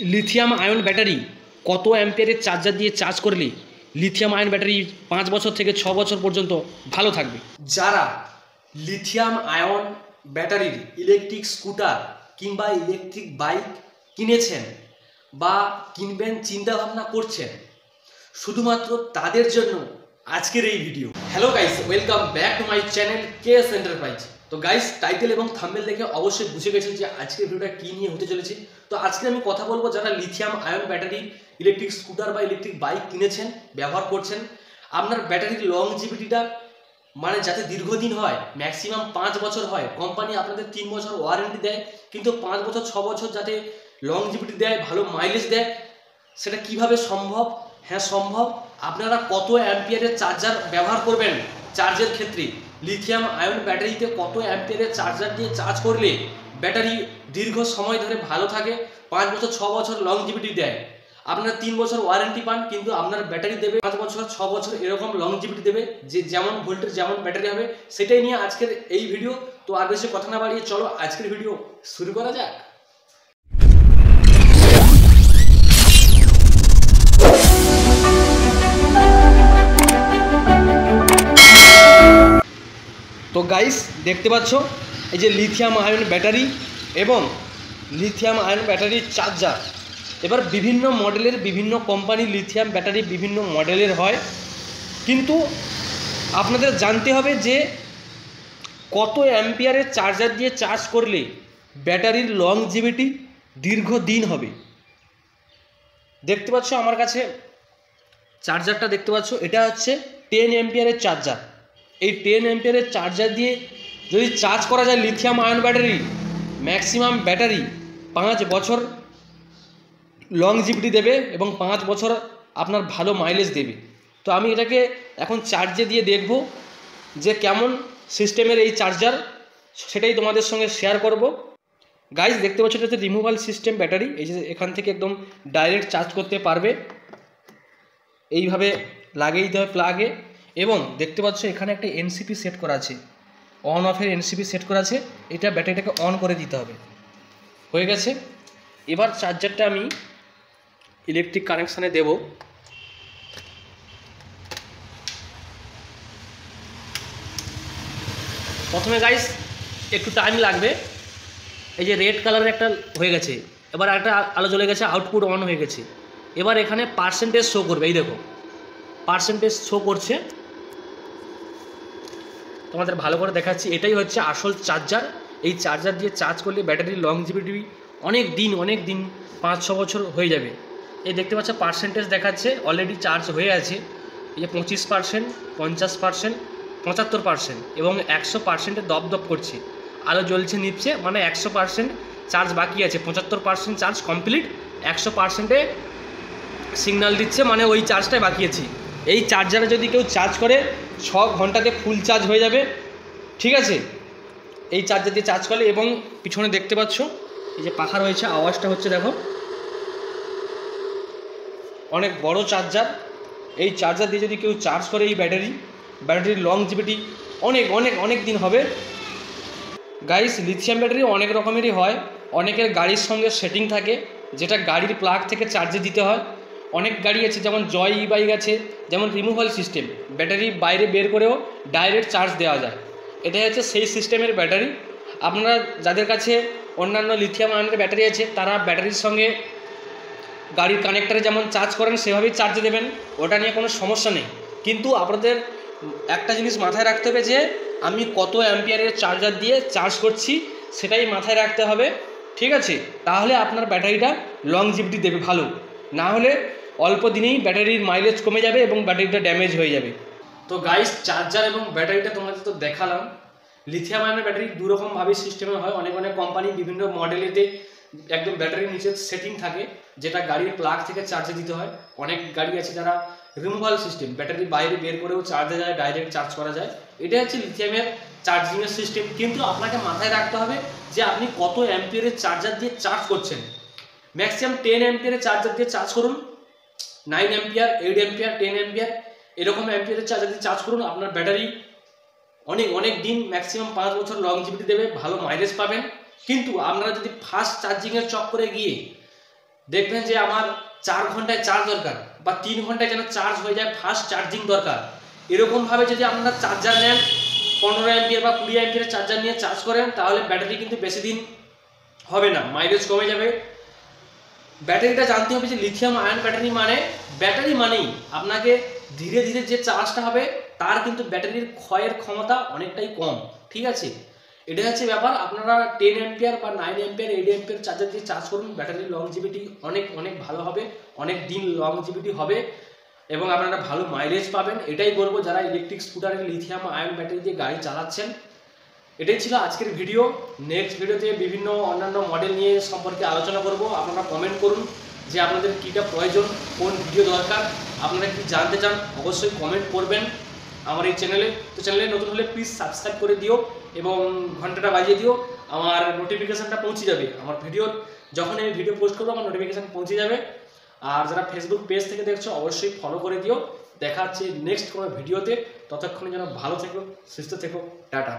Lithium ion battery কত অ্যাম্পিয়ারের charger দিয়ে চার্জ করলে লিথিয়াম আয়ন ব্যাটারি 5 বছর থেকে 6 বছর পর্যন্ত ভালো থাকবে? যারা লিথিয়াম আয়ন ব্যাটারির ইলেকট্রিক স্কুটার কিংবা ইলেকট্রিক বাইক কিনেছেন বা কিনবেন চিন্তাভাবনা করছেন, শুধুমাত্র তাদের জন্য আজকের এই video. Hello guys, welcome back to my channel KS enterprise. তো গাইস, টাইটেল এবং থাম্বনেল দেখে অবশ্যই বুঝে গেছেন যে আজকের ভিডিওটা কী নিয়ে হতে চলেছে। তো আজকে আমি কথা বলবো যারা lithium ion battery electric scooter বা ইলেকট্রিক বাইক কিনেছেন, ব্যবহার করছেন, আপনার ব্যাটারির লংজিভিটিটা মানে যাতে দীর্ঘদিন হয়, ম্যাক্সিমাম 5 বছর হয়। কোম্পানি আপনাদের 3 বছর ওয়ারেন্টি দেয়, কিন্তু 5 বছর 6 বছর যাতে লংজিভিটি দেয়, ভালো মাইলেজ দেয়, সেটা কিভাবে সম্ভব? হ্যাঁ সম্ভব। আপনারা কত অ্যাম্পিয়ারের চার্জার ব্যবহার করবেন চার্জের ক্ষেত্রে? লিথিয়াম আয়ন ব্যাটারিতে কত অ্যাম্পিয়ারের চার্জার দিয়ে চার্জ করলে ব্যাটারি দীর্ঘ সময় ধরে ভালো থাকে, 5 বছর 6 বছর লংজিভিটি দেয়? আপনারা 3 বছর ওয়ারেন্টি পান, কিন্তু আপনার ব্যাটারি দেবে 5 বছর 6 বছর এরকম লংজিভিটি দেবে, যে যেমন ভোল্টেজ যেমন ব্যাটারি হবে। সেটাই নিয়ে আজকের এই ভিডিও। তো আর বেশি কথা না বাড়িয়ে চলো আজকের ভিডিও শুরু করা যাক। তো গাইস, দেখতে পাচ্ছ এই যে লিথিয়াম আয়ন ব্যাটারি এবং লিথিয়াম আয়ন ব্যাটারির চার্জার। এবার বিভিন্ন মডেলের, বিভিন্ন কোম্পানির লিথিয়াম ব্যাটারি বিভিন্ন মডেলের হয়, কিন্তু আপনাদের জানতে হবে যে কত অ্যাম্পিয়ারের চার্জার দিয়ে চার্জ করলে ব্যাটারির লংজিভিটি দীর্ঘদিন হবে। দেখতে পাচ্ছ আমার কাছে চার্জারটা, দেখতে পাচ্ছ এটা হচ্ছে 10 অ্যাম্পিয়ারের চার্জার। এই 10 অ্যাম্পিয়ারের চার্জার দিয়ে যদি চার্জ করা যায় lithium ion battery, maximum battery 5 বছর লংজিভিটি দেবে এবং 5 বছর আপনার ভালো মাইলেজ দেবে। তো আমি এটাকে এখন চার্জে দিয়ে দেখব যে কেমন সিস্টেমের এই চার্জার, সেটাই তোমাদের সঙ্গে শেয়ার করব। গাইজ, দেখতে পাচ্ছ এটা হচ্ছে রিমুভাল সিস্টেম ব্যাটারি। এই যে এখান থেকে একদম ডাইরেক্ট চার্জ করতে পারবে, এইভাবে লাগিয়ে দিতে হবে প্লাগে। এবং দেখতে পাচ্ছ এখানে একটা এনসিপি সেট করা আছে, অন অফের এনসিপি সেট করা আছে। এটা ব্যাটারিটাকে অন করে দিতে হবে। হয়ে গেছে। এবার চার্জারটা আমি ইলেকট্রিক কানেকশানে দেব। প্রথমে গাইস একটু টাইম লাগবে। এই যে রেড কালারের একটা হয়ে গেছে, এবার একটা আলো জ্বলে গেছে, আউটপুট অন হয়ে গেছে। এবার এখানে পার্সেন্টেজ শো করবে, এই দেখো পার্সেন্টেজ শো করছে। তোমাদের ভালো করে দেখাচ্ছি, এটাই হচ্ছে আসল চার্জার। এই চার্জার দিয়ে চার্জ করলে ব্যাটারির লংজিভিটি অনেক দিন 5-6 বছর হয়ে যাবে। এই দেখতে পাচ্ছ পার্সেন্টেজ দেখাচ্ছে, অলরেডি চার্জ হয়ে আছে। এই যে 25%, 50%, 75% এবং 100%-এ দপ করছে, আলো জ্বলছে নিচ্ছে, মানে 100% চার্জ বাকি আছে। 75% চার্জ কমপ্লিট, 100%-এ সিগন্যাল দিচ্ছে, মানে ওই চার্জটাই বাকি আছে। এই চার্জারে যদি কেউ চার্জ করে 6 ঘন্টাতে ফুল চার্জ হয়ে যাবে, ঠিক আছে, এই চার্জার দিয়ে চার্জ করলে। এবং পিছনে দেখতে পাচ্ছ এই যে পাখা রয়েছে, আওয়াজটা হচ্ছে দেখো, অনেক বড় চার্জার। এই চার্জার দিয়ে যদি কেউ চার্জ করে এই ব্যাটারির লংজিভিটি অনেক দিন হবে। গাইস, লিথিয়াম ব্যাটারি অনেক রকমেরই হয়। অনেকের গাড়ির সঙ্গে সেটিং থাকে, যেটা গাড়ির প্লাগ থেকে চার্জে দিতে হয়। অনেক গাড়ি আছে, যেমন জয় ই বাইক আছে, যেমন রিমুভাল সিস্টেম, ব্যাটারি বাইরে বের করেও ডাইরেক্ট চার্জ দেওয়া যায়। এটাই হচ্ছে সেই সিস্টেমের ব্যাটারি। আপনারা যাদের কাছে অন্যান্য লিথিয়াম আয়নের ব্যাটারি আছে, তারা ব্যাটারির সঙ্গে গাড়ির কানেক্টারে যেমন চার্জ করেন সেভাবেই চার্জে দেবেন, ওটা নিয়ে কোনো সমস্যা নেই। কিন্তু আপনাদের একটা জিনিস মাথায় রাখতে হবে যে আমি কত অ্যাম্পিয়ারের চার্জার দিয়ে চার্জ করছি, সেটাই মাথায় রাখতে হবে, ঠিক আছে? তাহলে আপনার ব্যাটারিটা লংজিভিটি দেবে ভালো, না হলে অল্প দিনেই ব্যাটারির মাইলেজ কমে যাবে এবং ব্যাটারিটা ড্যামেজ হয়ে যাবে। তো গাইস, চার্জার এবং ব্যাটারিটা তোমাদের তো দেখালাম। লিথিয়াম আয়নের ব্যাটারি দুরকমভাবে সিস্টেমে হয়। অনেক কোম্পানি বিভিন্ন মডেলেতে একদম ব্যাটারির নিচে সেটিং থাকে, যেটা গাড়ির প্লাগ থেকে চার্জে দিতে হয়। অনেক গাড়ি আছে যারা রিমুভাল সিস্টেম, ব্যাটারি বাইরে বের করেও চার্জে যায়, ডাইরেক্ট চার্জ করা যায়। এটা হচ্ছে লিথিয়ামের চার্জিংয়ের সিস্টেম। কিন্তু আপনাকে মাথায় রাখতে হবে যে আপনি কত অ্যাম্পিয়ারের চার্জার দিয়ে চার্জ করছেন। ম্যাক্সিমাম 10 অ্যাম্পিয়ারের চার্জার দিয়ে চার্জ করুন, 9 অ্যাম্পিয়ার, 8 অ্যাম্পিয়ার, 10 অ্যাম্পিয়ার এরকম অ্যাম্পিয়ারের চার্জার দিয়ে চার্জ করুন। আপনার ব্যাটারি অনেক দিন, ম্যাক্সিমাম 5 বছর লংজিভিটি দেবে, ভালো মাইলেজ পাবেন। কিন্তু আপনারা যদি ফাস্ট চার্জিংয়ের চক্করে গিয়ে দেখবেন যে আমার 4 ঘন্টায় চার্জ দরকার বা 3 ঘন্টায় যেন চার্জ হয়ে যায়, ফাস্ট চার্জিং দরকার। এরকমভাবে যদি আপনারা চার্জার নেন 15 অ্যাম্পিয়ার বা 20 অ্যাম্পিয়ারের চার্জার নিয়ে চার্জ করেন, তাহলে ব্যাটারি কিন্তু বেশি দিন হবে না, মাইলেজ কমে যাবে। ব্যাটারিটা জানতে হবে যে লিথিয়াম আয়ন ব্যাটারি ব্যাটারি মানেই আপনাকে ধীরে ধীরে যে চার্জটা হবে তার কিন্তু ব্যাটারির ক্ষয়ের ক্ষমতা অনেকটাই কম, ঠিক আছে। এটা হচ্ছে ব্যাপার। আপনারা 10 অ্যাম্পিয়ার বা 9 অ্যাম্পিয়ার 8 অ্যাম্পিয়ার চার্জার দিয়ে চার্জ করুন, ব্যাটারির লংজিভিটি অনেক অনেক ভালো হবে, অনেক দিন লংজিভিটি হবে এবং আপনারা ভালো মাইলেজ পাবেন। এটাই বলবো যারা ইলেকট্রিক স্কুটারের লিথিয়াম আয়ন ব্যাটারি দিয়ে গাড়ি চালাচ্ছেন। এটাই ছিল আজকের ভিডিও। নেক্সট ভিডিওতে বিভিন্ন অন্যান্য মডেল নিয়ে সম্পর্কে আলোচনা করব। আপনারা কমেন্ট করুন যে আপনাদের কীটা প্রয়োজন, কোন ভিডিও দরকার, আপনারা কি জানতে চান, অবশ্যই কমেন্ট করবেন আমার এই চ্যানেলে। তো চ্যানেলে নতুন হলে প্লিজ সাবস্ক্রাইব করে দিও এবং ঘন্টাটা বাজিয়ে দিও, আমার নোটিফিকেশানটা পৌঁছে যাবে। আমার ভিডিও যখন আমি ভিডিও পোস্ট করবো আমার নোটিফিকেশান পৌঁছে যাবে। আর যারা ফেসবুক পেজ থেকে দেখছো অবশ্যই ফলো করে দিও। দেখা হচ্ছে নেক্সট কোনো ভিডিওতে। ততক্ষণে যেন ভালো থেকো, সুস্থ থেকো, টাটা।